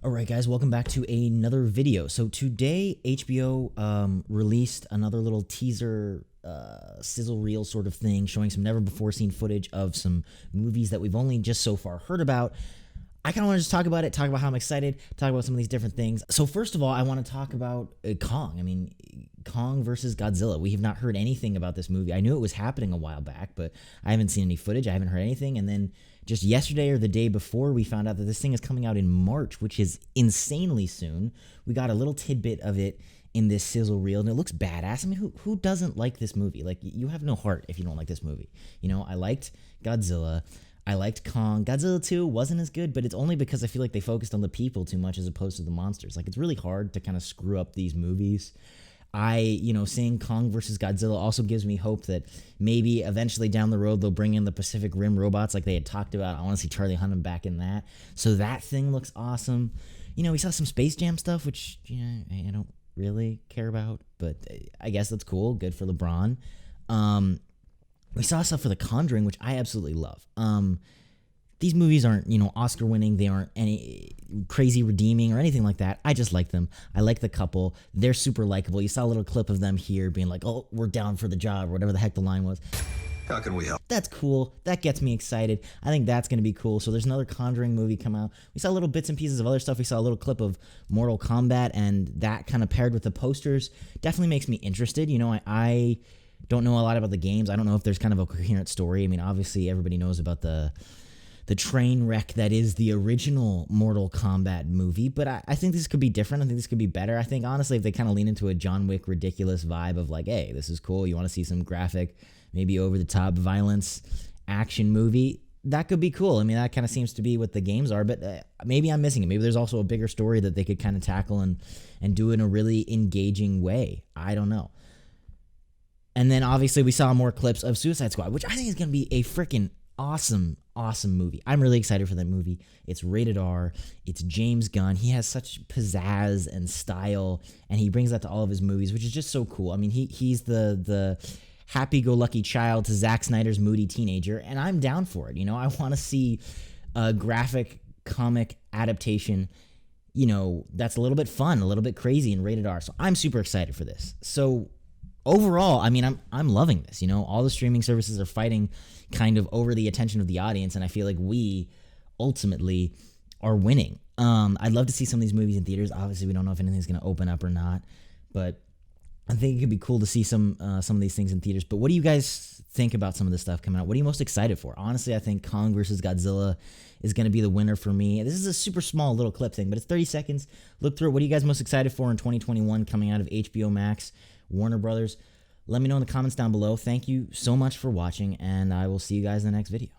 Alright guys, welcome back to another video. So today HBO released another little teaser sizzle reel sort of thing showing some never before seen footage of some movies that we've only just so far heard about. I kind of want to just talk about it, talk about how I'm excited, talk about some of these different things. So first of all, I want to talk about Kong. I mean, Kong versus Godzilla. We have not heard anything about this movie. I knew it was happening a while back, but I haven't seen any footage. I haven't heard anything. And then just yesterday or the day before, we found out that this thing is coming out in March, which is insanely soon. We got a little tidbit of it in this sizzle reel, and it looks badass. I mean, who doesn't like this movie? Like, you have no heart if you don't like this movie. You know, I liked Godzilla. I liked Kong. Godzilla 2 wasn't as good, but it's only because I feel like they focused on the people too much as opposed to the monsters. Like, it's really hard to kind of screw up these movies. Seeing Kong versus Godzilla also gives me hope that maybe eventually down the road they'll bring in the Pacific Rim robots like they had talked about. I want to see Charlie Hunnam back in that. So that thing looks awesome. You know, we saw some Space Jam stuff, which, you know, I don't really care about, but I guess that's cool. Good for LeBron. We saw stuff for The Conjuring, which I absolutely love. These movies aren't, you know, Oscar winning. They aren't any crazy redeeming or anything like that. I just like them. I like the couple. They're super likable. You saw a little clip of them here being like, oh, we're down for the job, or whatever the heck the line was. How can we help? That's cool. That gets me excited. I think that's going to be cool. So there's another Conjuring movie come out. We saw little bits and pieces of other stuff. We saw a little clip of Mortal Kombat, and that kind of paired with the posters definitely makes me interested. You know, I don't know a lot about the games. I don't know if there's kind of a coherent story. I mean, obviously everybody knows about the train wreck that is the original Mortal Kombat movie, but I think this could be different. I think this could be better. I think, honestly, if they kind of lean into a John Wick ridiculous vibe of like, hey, this is cool, you want to see some graphic, maybe over-the-top violence action movie, that could be cool. I mean, that kind of seems to be what the games are, but maybe I'm missing it. Maybe there's also a bigger story that they could kind of tackle and do it in a really engaging way. I don't know. And then, obviously, we saw more clips of Suicide Squad, which I think is going to be a freaking awesome movie. I'm really excited for that movie. It's rated R. It's James Gunn. He has such pizzazz and style, and he brings that to all of his movies, which is just so cool. I mean, he's the happy-go-lucky child to Zack Snyder's moody teenager, and I'm down for it. You know, I want to see a graphic comic adaptation, you know, that's a little bit fun, a little bit crazy, and rated R. So I'm super excited for this. So overall, I mean, I'm loving this. You know, all the streaming services are fighting kind of over the attention of the audience, and I feel like we ultimately are winning. I'd love to see some of these movies in theaters. Obviously, we don't know if anything's going to open up or not, but I think it could be cool to see some of these things in theaters. But what do you guys think about some of this stuff coming out? What are you most excited for? Honestly, I think Kong versus Godzilla is going to be the winner for me. This is a super small little clip thing, but it's 30 seconds. Look through it. What are you guys most excited for in 2021 coming out of HBO Max, Warner Brothers? Let me know in the comments down below. Thank you so much for watching, and I will see you guys in the next video.